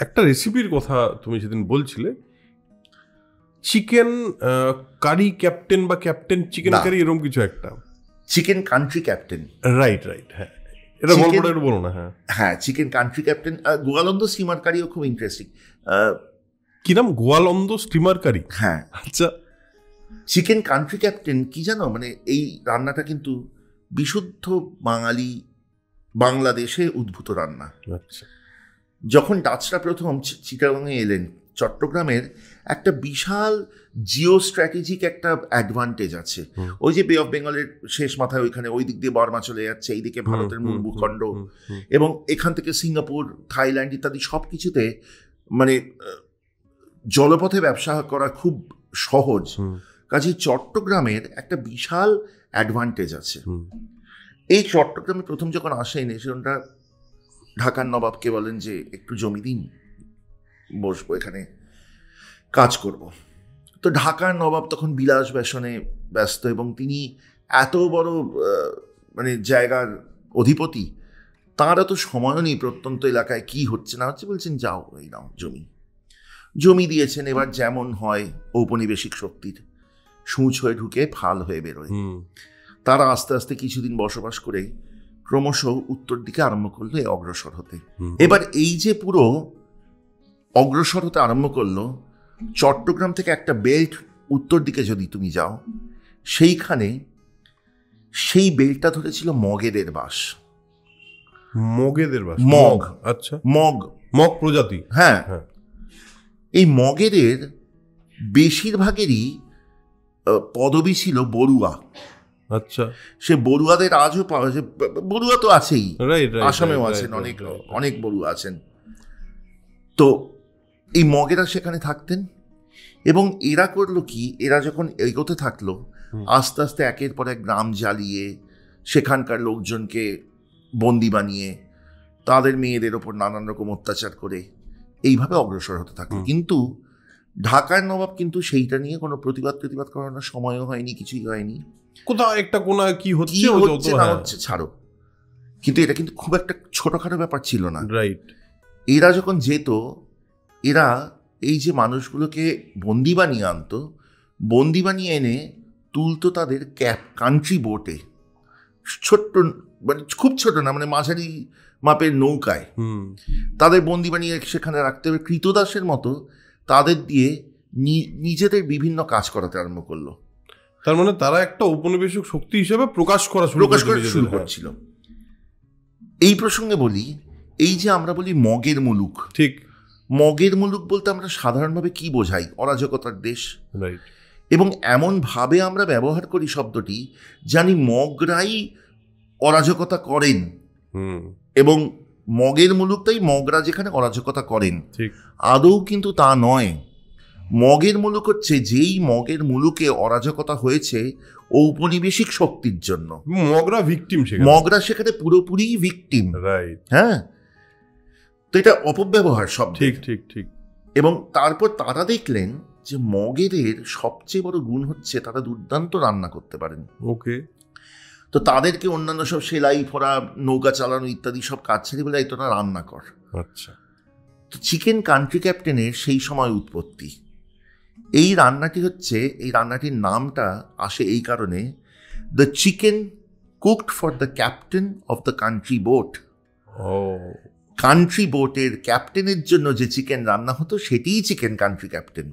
একটা রেসিপির কথা তুমি সেদিন বলছিলে, চিকেন কারি ক্যাপ্টেন বা ক্যাপ্টেন চিকেন কারি, এরকম কিছু একটা। Chicken country captain, right right, হ্যাঁ, এটা গল্পটা একটু বলো না। হ্যাঁ হ্যাঁ, chicken country captain. Goalundo steamer কারিও খুব ইন্টারেস্টিং। কি নাম? Goalundo steamer curry. হ্যাঁ, আচ্ছা। চিকেন কান্ট্রি ক্যাপ্টেন কি জানো, মানে এই রান্নাটা কিন্তু বিশুদ্ধ বাঙালি বাংলাদেশে উদ্ভূত রান্না। আচ্ছা। যখন ডাচরা প্রথম চিটাগংয়ে এলেন, চট্টগ্রামের একটা বিশাল জিও স্ট্র্যাটেজিক একটা অ্যাডভান্টেজ আছে। ওই যে বে অফ বেঙ্গলের শেষ মাথায় ওইখানে ওই দিক দিয়ে বর্মা চলে যাচ্ছে, এইদিকে ভারতের মূল ভূখণ্ড, এবং এখান থেকে সিঙ্গাপুর, থাইল্যান্ড ইত্যাদি সব কিছুতে মানে জলপথে ব্যবসা করা খুব সহজ। কাজেই চট্টগ্রামের একটা বিশাল অ্যাডভান্টেজ আছে। এই চট্টগ্রামে প্রথম যখন আসেন, এসে ওনারা ঢাকার নবাবকে বলেন যে একটু জমি দিন, বসবো এখানে, কাজ করব। তো ঢাকার নবাব তখন বিলাস ব্যসনে ব্যস্ত, এবং তিনি এত বড় মানে জায়গার অধিপতি, তাঁর এত সময়ও নেই প্রত্যন্ত এলাকায় কি হচ্ছে না হচ্ছে। বলছেন যাও, এই নাও জমি দিয়েছেন। এবার যেমন হয় ঔপনিবেশিক শক্তির, সূচ হয়ে ঢুকে ফাল হয়ে বেরোয়। তারা আস্তে আস্তে কিছুদিন বসবাস করে ক্রমশ উত্তর দিকে আরম্ভ করলো অগ্রসর হতে। এবার এই যে পুরো অগ্রসর হতে আরম্ভ করলো, চট্টগ্রাম থেকে একটা বেল্ট উত্তর দিকে যদি তুমি যাও, সেইখানে সেই বেল্টটা ধরেছিল মগেদের বাস। মগেদের বাস? মগ, আচ্ছা, মগ প্রজাতি। হ্যাঁ, এই মগেদের বেশিরভাগেরই পদবী ছিল বড়ুয়া। আচ্ছা। সে বড়ুয়াদের আজও পাওয়া যায়। বড়ুয়া তো আছেই, আসামেও আছেন, অনেক বড়ুয়া আছেন। তো এই মগেরা সেখানে থাকতেন, এবং এরা করলো কি, এরা যখন এগোতে থাকলো, আস্তে আস্তে একের পর এক গ্রাম জ্বালিয়ে, সেখানকার লোকজনকে বন্দি বানিয়ে, তাদের মেয়েদের ওপর নানান রকম অত্যাচার করে এইভাবে অগ্রসর হতে থাকলো। কিন্তু ঢাকার নবাব কিন্তু সেইটা নিয়ে কোনো প্রতিবাদ করানোর সময়ও হয়নি, কিছুই হয়নি। কোথাও একটা কোনা কি হচ্ছে না হচ্ছে ছাড়ো, কিন্তু এটা কিন্তু খুব একটা ছোটখাটো ব্যাপার ছিল না। রাইট। এরা যখন যেত, এরা এই যে মানুষগুলোকে বন্দি বানিয়ে আনতো, বন্দি বানিয়ে এনে তুলতো তাদের কান্ট্রি বোটে, ছোট্ট, মানে খুব ছোট না, মানে মাঝারি মাপের নৌকায় তাদের বন্দি বানিয়ে সেখানে রাখতে হবে। কৃতদাসের মতো তাদের দিয়ে নিজেদের বিভিন্ন কাজ করাতে আরম্ভ করলো। তার মানে তারা একটা ঔপনিবেশিক শক্তি হিসেবে প্রকাশ করা শুরু করছিল। এই প্রসঙ্গে বলি, এই যে আমরা বলি মগের মুলুক, ঠিক, মগের মুলুক বলতে আমরা সাধারণভাবে কি বোঝাই? অরাজকতার দেশ। রাইট। এবং এমনভাবে আমরা ব্যবহার করি শব্দটি, জানি মগরাই অরাজকতা করেন, এবং মগের মুলুক তাই মগরা যেখানে অরাজকতা করেন। আদৌ কিন্তু তা নয়। মগের মুলুক হচ্ছে যেই মগের মুলুকে অরাজকতা হয়েছে ঔপনিবেশিক শক্তির জন্য, মগরা ভিকটিম, মগরা সেখানে পুরোপুরি ভিকটিম। রাইট। হ্যাঁ, তো এটা অপব্যবহার সব। ঠিক ঠিক ঠিক। এবং তারপর তারা দেখলেন যে মগেদের সবচেয়ে বড় গুণ হচ্ছে তারা দুর্দান্ত রান্না করতে পারেন। ওকে। তো তাদেরকে অন্যান্য সব সেলাই ফোড়া, নৌকা চালানো ইত্যাদি সব কাজ ছেড়ে বলে এই তোরা রান্না কর। আচ্ছা। তো চিকেন কান্ট্রি ক্যাপ্টেনের সেই সময় উৎপত্তি। এই রান্নাটির নামটা আসে এই কারণে, the chicken cooked for the captain of the country boat. Country বোটের ক্যাপ্টেনের জন্য যে চিকেন রান্না হতো সেটিই চিকেন কান্ট্রি ক্যাপ্টেন।